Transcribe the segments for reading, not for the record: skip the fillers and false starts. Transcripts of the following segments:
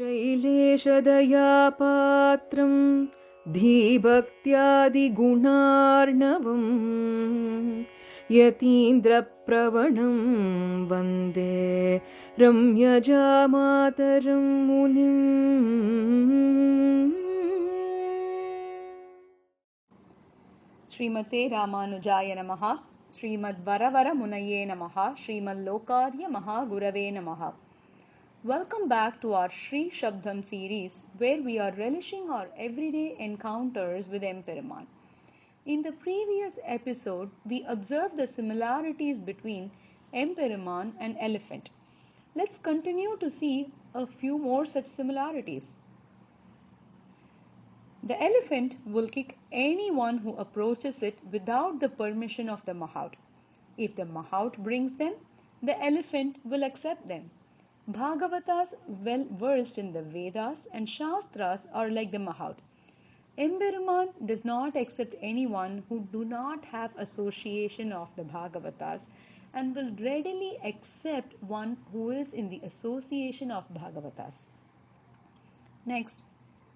शैलेशदयापात्रं धीभक्त्यादिगुणार्णवं यतीन्द्रप्रवणं वन्दे रम्यजामातरं मुनिम्. Srimathae Raamanujaya Namaha, Srimad.Varavaramunaye Namaha, Srimad.Lokarya Mahagurave Namaha. Welcome back to our Shri Shabdham series, where we are relishing our everyday encounters with Emperuman. In the previous episode, we observed the similarities between Emperuman and elephant. Let's continue to see a few more such similarities. The elephant will kick anyone who approaches it without the permission of the mahout. If the mahout brings them, the elephant will accept them. Bhagavatas, well versed in the Vedas and Shastras, are like the mahout. Emperuman does not accept anyone who do not have association of the Bhagavatas and will readily accept one who is in the association of Bhagavatas. Next,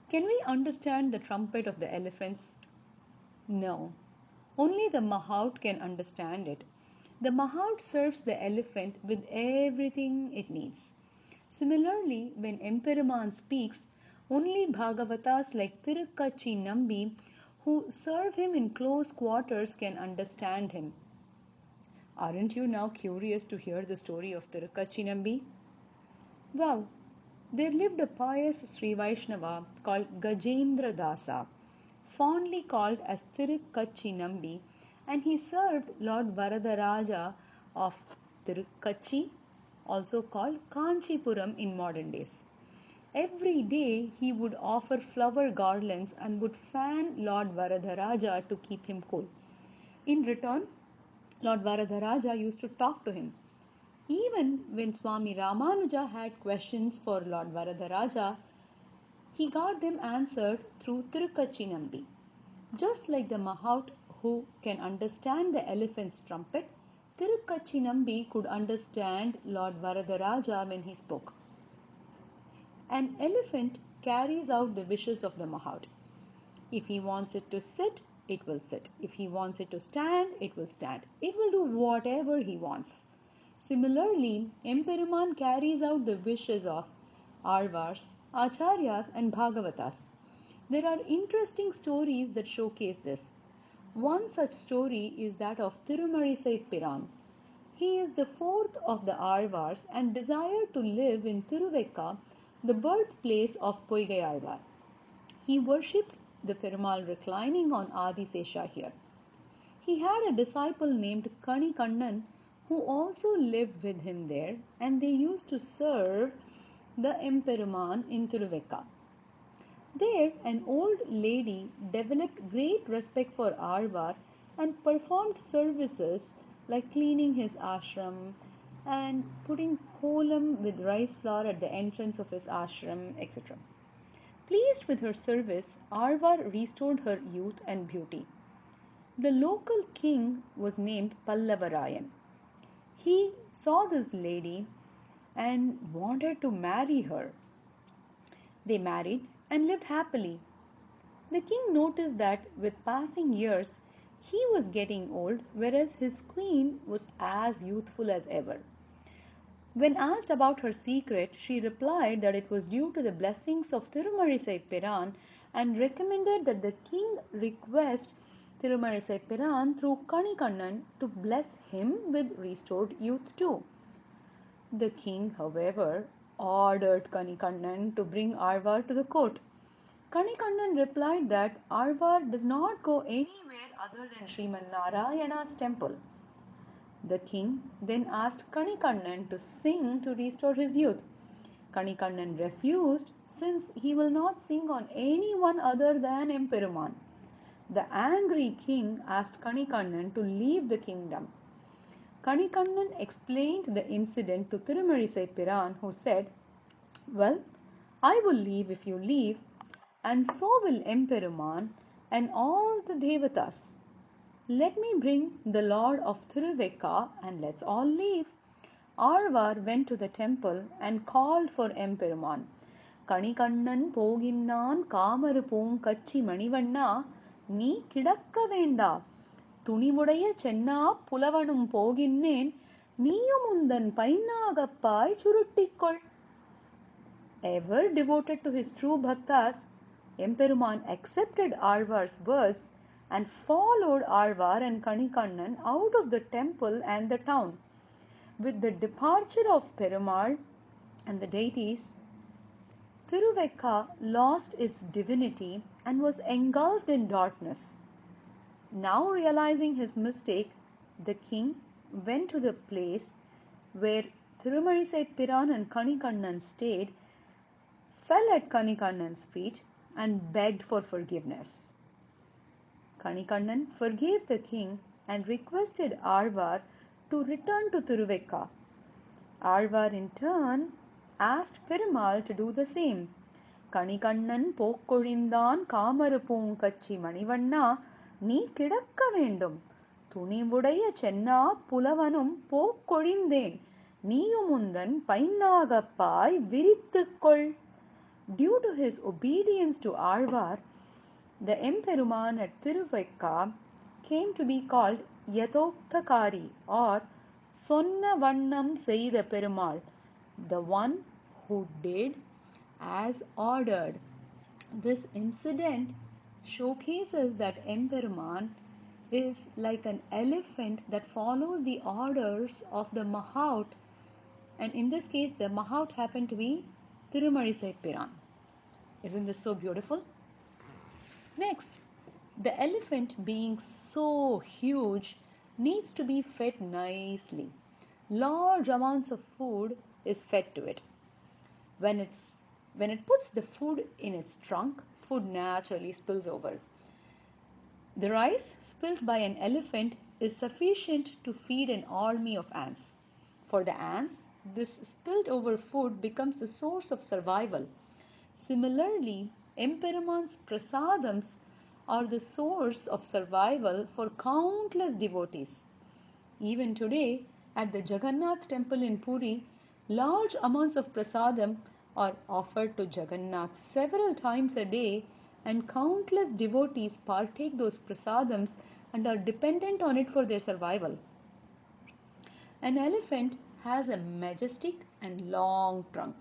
can we understand the trumpet of the elephants? No. Only the mahout can understand it. The mahout serves the elephant with everything it needs. Similarly, when Emperuman speaks, only Bhagavatas like Kidambi, who serve him in close quarters, can understand him. Aren't you now curious to hear the story of Kidambi? Well, there lived a pious Sri Vaishnava called Gajendra Dasa, fondly called as Kidambi, and he served Lord Varadachariar of Tirukkachi, also called Kanchipuram in modern days. Every day he would offer flower garlands and would fan Lord Varadachariar to keep him cool. In return, Lord Varadachariar used to talk to him. Even when Swami Raamanujaya had questions for Lord Varadachariar, he got them answered through Tirukkachi. Just like the mahout who can understand the elephant's trumpet, Tirukkachi could understand Lord Varadachariar when he spoke. An elephant carries out the wishes of the mahout. If he wants it to sit, it will sit. If he wants it to stand, it will stand. It will do whatever he wants. Similarly, Emperuman carries out the wishes of Alvars, Acharyas and Bhagavatas. There are interesting stories that showcase this. One such story is that of Tirumalizai Piran. He is the fourth of the Alvars and desired to live in Tiruvekka, the birthplace of Poigai Alvar. He worshipped the Perumal reclining on Adisesha here. He had a disciple named Kanikannan who also lived with him there, and they used to serve the Emperuman in Tiruvekka. There, an old lady developed great respect for Alvar and performed services like cleaning his ashram and putting kolam with rice flour at the entrance of his ashram, etc. Pleased with her service, Alvar restored her youth and beauty. The local king was named Pallavarayan. He saw this lady and wanted to marry her. They married and lived happily. The king noticed that with passing years, he was getting old, whereas his queen was as youthful as ever. When asked about her secret, she replied that it was due to the blessings of Tirumalizai Piran and recommended that the king request Tirumalizai Piran through Kanikannan to bless him with restored youth too. The king, however, ordered Kanikannan to bring Alvar to the court. Kanikannan replied that Alvar does not go anywhere other than Shriman Narayana's temple. The king then asked Kanikannan to sing to restore his youth. Kanikannan refused, since he will not sing on anyone other than Emperuman. The angry king asked Kanikannan to leave the kingdom. Kanikannan explained the incident to Tirumalizai Piran, who said, "Well, I will leave if you leave, and so will Emperuman and all the Devatas. Let me bring the Lord of Tiruvekka and let's all leave." Alvar went to the temple and called for Emperuman. Kanikannan போகின்னான் காமரு பூங்கச்சி மணிவண்ணா நீ கிடக்க வேண்டா துணிவுடைய சென்னா புலவனும் போகின்னேன் நீயும் உந்தன் பைன்னாகப்பாய் சுருட்டிக்கொள். Ever devoted to his true bhaktas, Emperuman accepted Alvar's words and followed Alvar and Kanikannan out of the temple and the town. With the departure of Perumal and the deities, Thiruvekka lost its divinity and was engulfed in darkness. Now realizing his mistake, the king went to the place where Thirumanisai Piran and Kanikannan stayed, fell at Kanikannan's feet and begged for forgiveness. Kanikannan forgave the king and requested Alvar to return to Thiruvekka. Alvar in turn asked Perumal to do the same. Kanikannan pokkozhindan kaamaru poonkachi manivanna நீ கிடக்க வேண்டும் துணிவுடைய சென்னா புலவனும் போக்கொழிந்தேன் நீயும் உந்தன் பைன்னாகப்பாய் விரித்துக்கொள். Due to his obedience to Alvar, the Emperuman at Thiruvekka came to be called Yathokthakari or Sonna Vannam Seida Perumal, the one who did as ordered. This incident showcases that Emperuman is like an elephant that follows the orders of the Mahout, and in this case the Mahout happened to be Thirumanisai Piran. Isn't this so beautiful? Next, the elephant being so huge needs to be fed nicely. Large amounts of food is fed to it. When it puts the food in its trunk, food naturally spills over. The rice spilt by an elephant is sufficient to feed an army of ants. For the ants, this spilt over food becomes the source of survival. Similarly, Emperuman's prasadams are the source of survival for countless devotees. Even today, at the Jagannath temple in Puri, large amounts of prasadam are offered to Jagannath several times a day, and countless devotees partake those prasadams and are dependent on it for their survival. An elephant has a majestic and long trunk.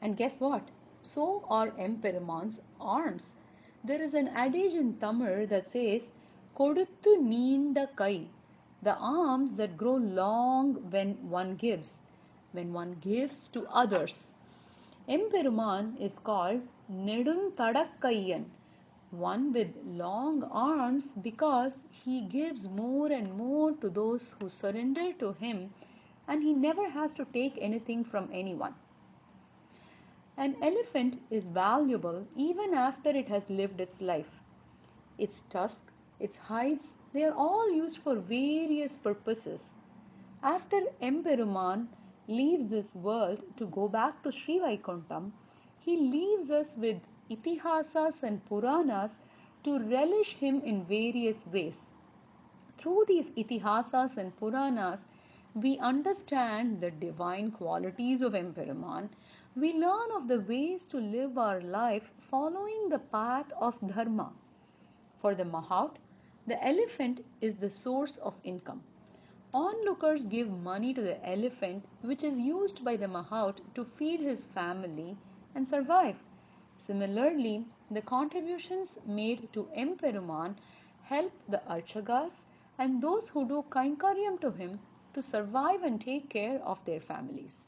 And guess what? So are Emperuman's arms. There is an adage in Tamil that says, Koduthu Neenda Kai, the arms that grow long when one gives to others. Emperuman is called Nedun Tadakkaiyan, one with long arms, because he gives more and more to those who surrender to him, and he never has to take anything from anyone. An elephant is valuable even after it has lived its life. Its tusk, its hides, they are all used for various purposes. After Emperuman leaves this world to go back to Sri Vaikuntham, he leaves us with itihasas and puranas to relish him in various ways. Through these itihasas and puranas, we understand the divine qualities of Emperuman. We learn of the ways to live our life following the path of dharma. For the Mahout, the elephant is the source of income. Onlookers give money to the elephant, which is used by the Mahout to feed his family and survive. Similarly, the contributions made to Emperuman help the Archagas and those who do Kainkaryam to him to survive and take care of their families.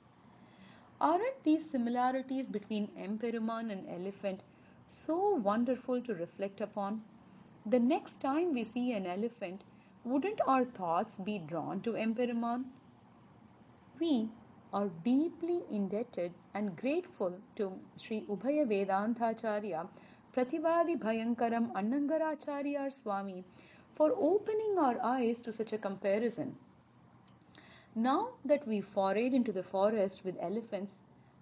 Aren't these similarities between Emperuman and elephant so wonderful to reflect upon? The next time we see an elephant, wouldn't our thoughts be drawn to Emperuman? We are deeply indebted and grateful to Sri.U.Ve. Vedantacharya, Prathivadi Bayangaram Annagarachariyar Swami for opening our eyes to such a comparison. Now that we forayed into the forest with elephants,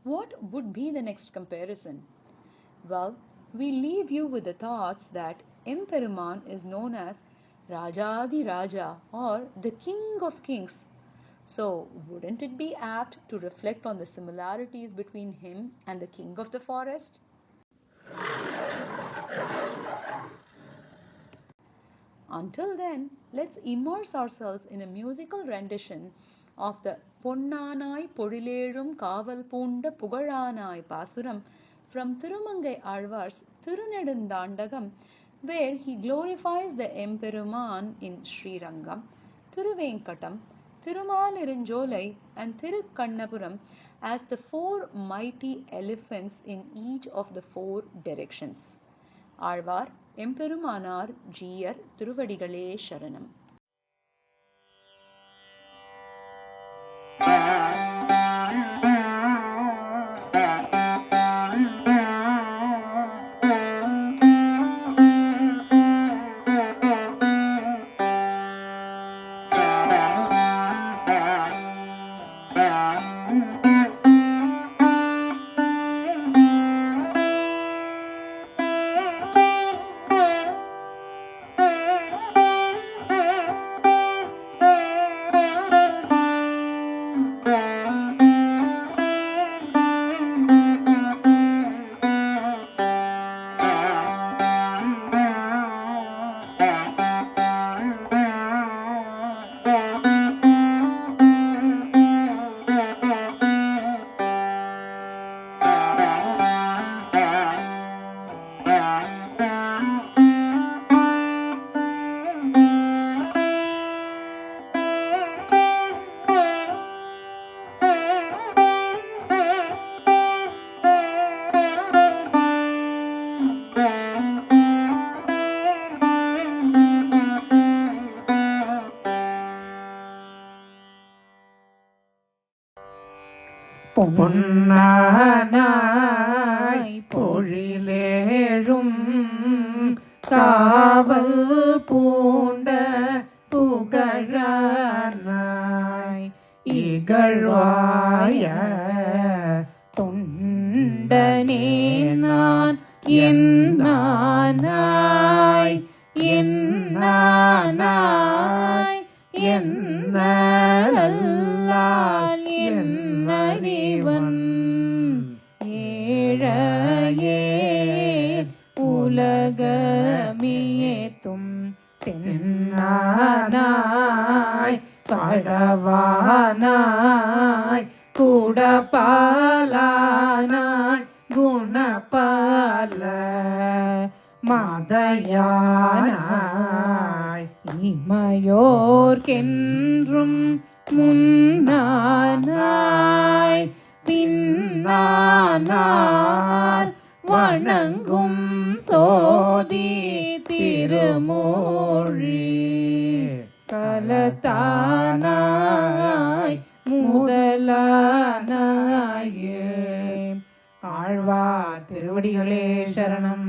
what would be the next comparison? Well, we leave you with the thoughts that Emperuman is known as Rajadi Raja or the King of Kings. So, wouldn't it be apt to reflect on the similarities between him and the king of the forest? Until then, let's immerse ourselves in a musical rendition of the Ponnanai Podilezhum Kaval Poonda Pugalanai Pasuram from Thirumangai Alvar's Thirunedundandagam, where he glorifies the Emperuman in Srirangam, Thiruvenkatam, Thirumalirunjolai and Thirukkannapuram as the four mighty elephants in each of the four directions. Alvar Emperumanar Jiyar Thiruvadigalé Sharanam. பொன்னானாய் பொழிலேழும் காவல் பூண்ட புகழானாய் இகழ்வாய தொண்டனே நான் என்னானாய் என்னானாய் என்னல்லால் என்னறிவன் ஏழையே உலகமியேத்தும் தென்னானாய் படவானாய் குடபாலானாய் குணபால மதயானாய் இமையோர்க்கென்றும் முன்னானாய் பின்னானார் வணங்கும் சோதி திருமூழி கலத்தானாய் முதலானாயே. ஆழ்வார் திருவடிகளே சரணம்.